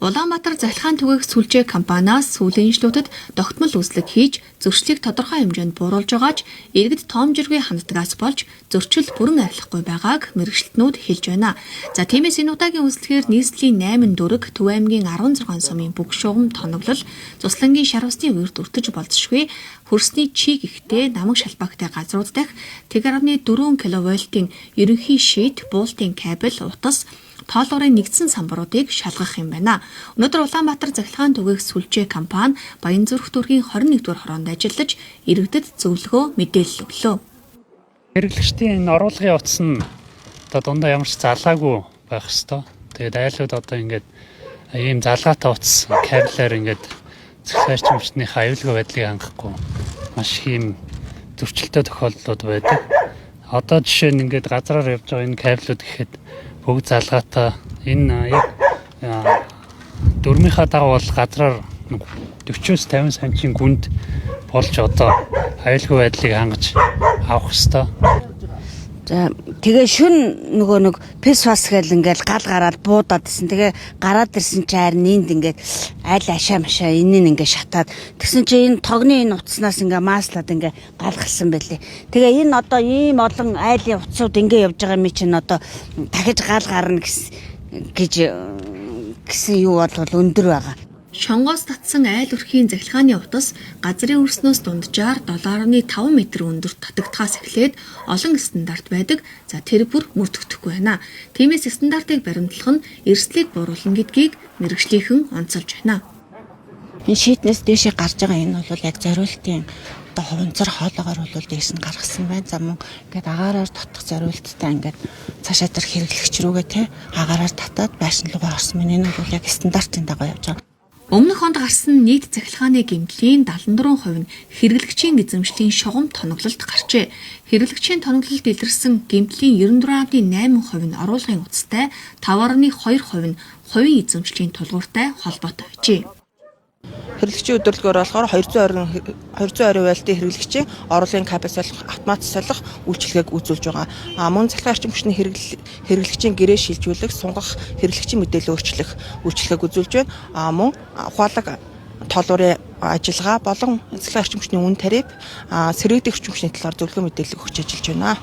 Улаанбаатар захиргаан түгээх сүлжээ компаниас сүүлийн жилүүдэд тогтмол үйлчлэг хийж зөрчлийг тодорхой хэмжээнд бууруулж байгаач иргэд тоомжиргүй ханддагаас болж зөрчил бүрэн арилахгүй байгааг мэргэжилтнүүд хэлж байна. За тиймээс энэ удаагийн үйлчлэгээр нийслэлийн 8 дүрэг Төв аймгийн 16 сумын бүх шугам тоноглол Цуслангийн шар усны үерт өртөж болзошгүй хөрсний чиг ихтэй намаг шалбаагтай газрууд дахь 1.4 кВт-ийн ерөнхий шийд, буултын кабель, утас тоолгорын нэгдсэн самбаруудыг шалгах юм байна. Өнөөдөр Улаанбаатар захиргаан түгээх сүлжээ компани Баянзүрх дүүргийн 21-р хороонд ажиллаж иргэдэд зөвлөгөө мэдээлэл өглөө. Хэрэглэгчдийн энэ оруулгын утас нь одоо дундаа ямар ч залгаагүй байх ёстой. Тэгээд айлууд одоо ингээд ийм залгаатай утас кабелаар ингээд цэцлэгч хүчний аюулгүй байдлыг хангахгүй маш их ийм зөрчилтэй тохиолдлууд байдаг. Одоо жишээ нь ингээд газраар явж байгаа энэ кабелүүд гэхэд бүгд залгаатай. Энэ яг дөрмийнхаа дагуу бол газраар 40-50 см гүнд болж одоо аюулгүй байдлыг хангаж авах ёстой. За тэгээ шүн нэг песфас гэл ингээл гал гараад буудаад исэн. Тэгээ гараад ирсэн чи харин энд ингээд аль ашаа машаа энэний ингээд шатаад тэгсэн чи энэ тогны энэ утаснаас ингээд maaслаад ингээд галгалсан байлээ. Тэгээ энэ одоо ийм олон айлын утсууд ингээд явж байгаа юм чинь одоо дахиж гал гарна гэсэн юу бол өндөр байгаа. Шонгоос татсан айл өрхийн захиргааны утас газрын өрснөөс дунджаар 7.5 м өндөрт татагдахаас эхлээд олон стандарт байдаг. За тэр бүр мөрдөгдөхгүй байна. Тиймээс стандартыг баримтлах нь эрсдлийг бууруулна гэдгийг мэргэжлийнхэн онцолж байна. Энэ шийднээс дээшээ гарч байгаа энэ бол яг зориултын одоо хуванцар хоолоогоор бол дээш нь гаргасан байна. За мөн ингээд агаараар татах зориулттай ингээд цаашаа тэр хэрэглэгч рүүгээ те агаараар татаад байшин руугаа орсон мэн энэ бол яг стандартын дагуу явж байгаа. Өмнөх онд гарсан нийт захиргааны гэмтлийн 74% нь хэрэглэгчийн эзэмшлийн шугам тоноглолд гарчээ. Хэрэглэгчийн тоноглолд илэрсэн гэмтлийн 94.8% нь оруулгын утастай, 5.2% нь хувийн эзэмшлийн тулгууртай холбоотой байжээ. Хэрэглэгчийн өдөрлөгөөр болохоор 220 вольтын хэрэглэгчийн оруулгын кабель солих, автомат солих үйлчилгээг үзүүлж байгаа. Мөн захиргааны арчим хүчний хэрэглэгчийн гэрээ шилжүүлэх, сунгах, хэрэглэгчийн мэдээлэл өөрчлөх үйлчилгээг үзүүлж байна. Мөн ухаалаг тоолуурын ажиллагаа болон захиргааны арчим хүчний үн тариф, сэргээгдэх арчим хүчний талаар зөвлөгөө мэдээлэл өгч ажиллаж байна.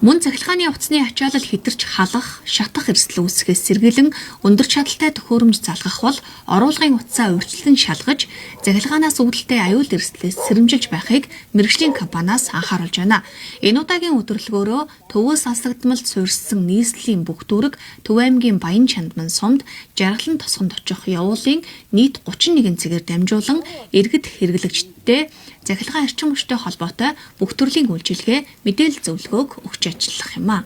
Мөн захиргааны утасны ачаалал хэтэрч халах, шатах эрсдэл үүсгэхээс сэргийлэн өндөр чадалтай төхөөрөмж залгах бол оруулгын утсаа урьдчилан шалгаж, захиргаанаас үүдэлтэй аюул эрсдлээс сэрэмжилж байхыг мэргэжлийн компаниас анхааруулж байна. Энэ удаагийн өдөрлөгөөрөө төвөөс асагдмалд суурьшсан нийслэлийн бүх дүрэг Төв аймгийн Баян Чандман сумд жаргалан тосгонд очих явуулын нийт 31 цэгээр дамжуулан иргэд хэрэглэгчдтэй захиргааны арчим хүчтэй холбоотой бүх төрлийн үйлчилгээ мэдээлэл зөвлөгөөг өгч ажиллах юм а.